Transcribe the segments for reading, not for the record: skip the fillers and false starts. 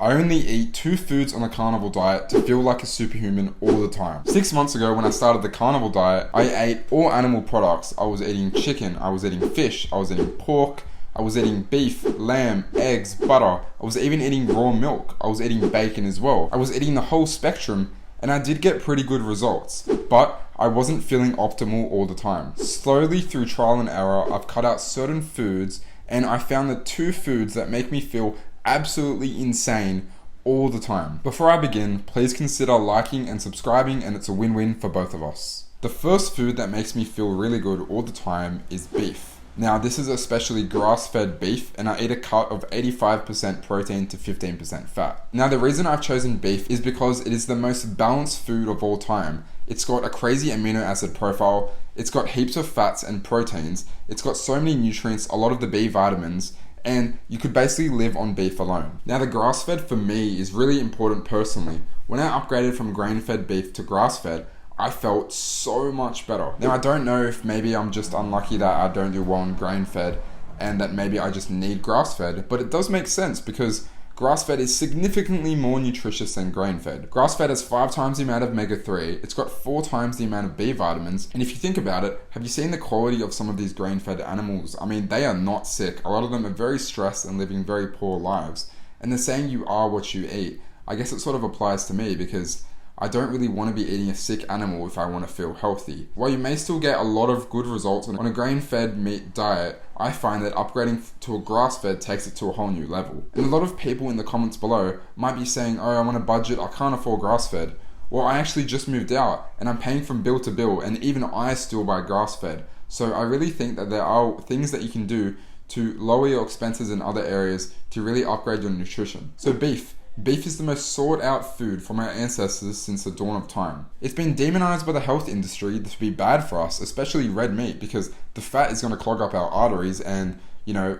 I only eat 2 foods on the carnivore diet to feel like a superhuman all the time. 6 months ago when I started the carnivore diet, I ate all animal products. I was eating chicken, I was eating fish, I was eating pork, I was eating beef, lamb, eggs, butter. I was even eating raw milk. I was eating bacon as well. I was eating the whole spectrum, and I did get pretty good results. But I wasn't feeling optimal all the time. Slowly through trial and error, I've cut out certain foods, and I found the 2 foods that make me feel absolutely insane all the time. Before I begin, please consider liking and subscribing, and it's a win-win for both of us. The first food that makes me feel really good all the time is beef. Now, this is especially grass-fed beef, and I eat a cut of 85% protein to 15% fat. Now, the reason I've chosen beef is because it is the most balanced food of all time. It's got a crazy amino acid profile, it's got heaps of fats and proteins, it's got so many nutrients, a lot of the B vitamins, and you could basically live on beef alone. Now, the grass-fed for me is really important personally. When I upgraded from grain-fed beef to grass-fed, I felt so much better. Now, I don't know if maybe I'm just unlucky that I don't do well on grain-fed and that maybe I just need grass-fed, but it does make sense because grass-fed is significantly more nutritious than grain-fed. Grass-fed has 5 times the amount of omega-3, it's got 4 times the amount of B vitamins, and if you think about it, have you seen the quality of some of these grain-fed animals? I mean, they are not sick. A lot of them are very stressed and living very poor lives. And they're saying you are what you eat. I guess it sort of applies to me because I don't really want to be eating a sick animal if I want to feel healthy. While you may still get a lot of good results on a grain-fed meat diet, I find that upgrading to a grass-fed takes it to a whole new level. And a lot of people in the comments below might be saying, oh, I'm on a budget, I can't afford grass-fed. Well, I actually just moved out and I'm paying from bill to bill, and even I still buy grass-fed. So I really think that there are things that you can do to lower your expenses in other areas to really upgrade your nutrition. So beef. Beef is the most sought out food from our ancestors since the dawn of time. It's been demonized by the health industry to be bad for us, especially red meat, because the fat is going to clog up our arteries and,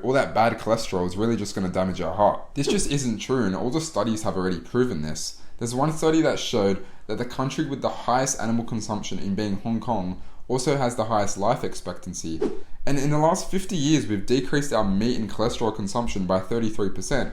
all that bad cholesterol is really just going to damage our heart. This just isn't true, and all the studies have already proven this. There's one study that showed that the country with the highest animal consumption in being Hong Kong also has the highest life expectancy. And in the last 50 years, we've decreased our meat and cholesterol consumption by 33%.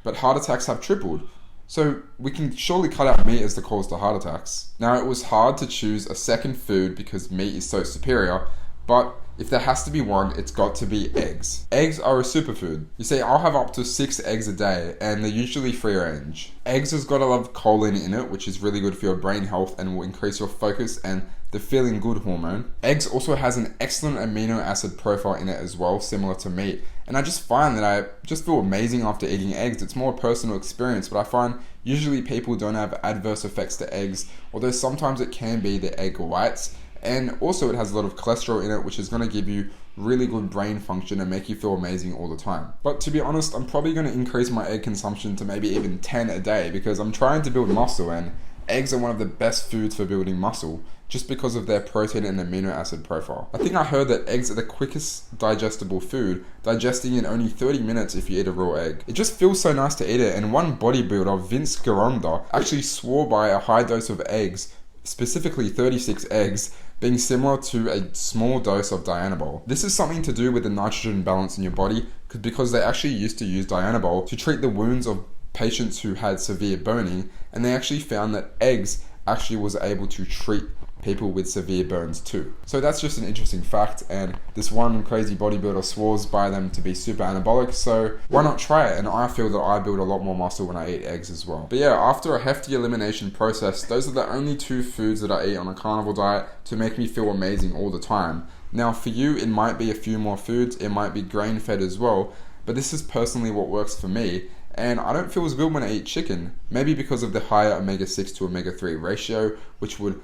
But heart attacks have tripled. So we can surely cut out meat as the cause to heart attacks. Now, it was hard to choose a second food because meat is so superior, but if there has to be one, it's got to be eggs. Eggs are a superfood. You see, I'll have up to 6 eggs a day, and they're usually free range. Eggs has got a lot of choline in it, which is really good for your brain health and will increase your focus and the feeling good hormone. Eggs also has an excellent amino acid profile in it as well, similar to meat. And I just find that I just feel amazing after eating eggs. It's more a personal experience, but I find usually people don't have adverse effects to eggs, although sometimes it can be the egg whites. And also it has a lot of cholesterol in it, which is going to give you really good brain function and make you feel amazing all the time. But to be honest, I'm probably going to increase my egg consumption to maybe even 10 a day because I'm trying to build muscle, and eggs are one of the best foods for building muscle just because of their protein and amino acid profile. I think I heard that eggs are the quickest digestible food, digesting in only 30 minutes if you eat a raw egg. It just feels so nice to eat it, and one bodybuilder, Vince Gironda, actually swore by a high dose of eggs, specifically 36 eggs, being similar to a small dose of Dianabol. This is something to do with the nitrogen balance in your body because they actually used to use Dianabol to treat the wounds of patients who had severe burning, and they actually found that eggs actually was able to treat people with severe burns too. So that's just an interesting fact, and this one crazy bodybuilder swears by them to be super anabolic, so why not try it? And I feel that I build a lot more muscle when I eat eggs as well. But yeah, after a hefty elimination process, those are the only 2 foods that I eat on a carnivore diet to make me feel amazing all the time. Now for you, it might be a few more foods, it might be grain-fed as well, but this is personally what works for me. And I don't feel as good when I eat chicken, maybe because of the higher omega-6 to omega-3 ratio, which would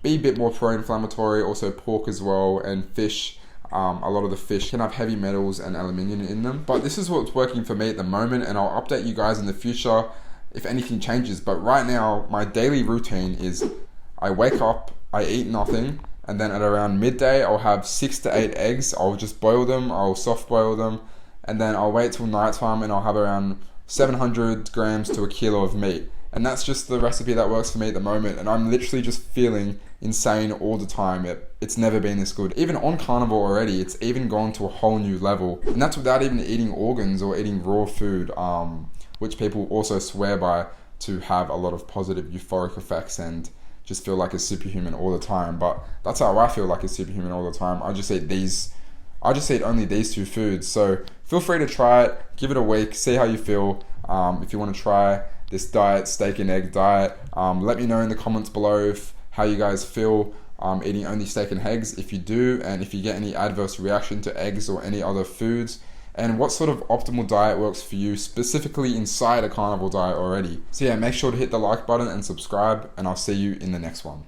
be a bit more pro-inflammatory. Also pork as well, and fish. A lot of the fish can have heavy metals and aluminium in them. But this is what's working for me at the moment, and I'll update you guys in the future if anything changes. But right now, my daily routine is I wake up, I eat nothing, and then at around midday, I'll have 6 to 8 eggs. I'll just boil them, I'll soft boil them, and then I'll wait till nighttime and I'll have around 700 grams to a kilo of meat. And that's just the recipe that works for me at the moment, and I'm literally just feeling insane all the time. It's never been this good. Even on carnivore already, it's even gone to a whole new level, and that's without even eating organs or eating raw food, which people also swear by to have a lot of positive euphoric effects and just feel like a superhuman all the time. But that's how I feel like a superhuman all the time. I just eat only these two foods. So feel free to try it, give it a week, see how you feel. If you want to try this diet, steak and egg diet, let me know in the comments below how you guys feel eating only steak and eggs, if you do, and if you get any adverse reaction to eggs or any other foods, and what sort of optimal diet works for you specifically inside a carnivore diet already. So yeah, make sure to hit the like button and subscribe, and I'll see you in the next one.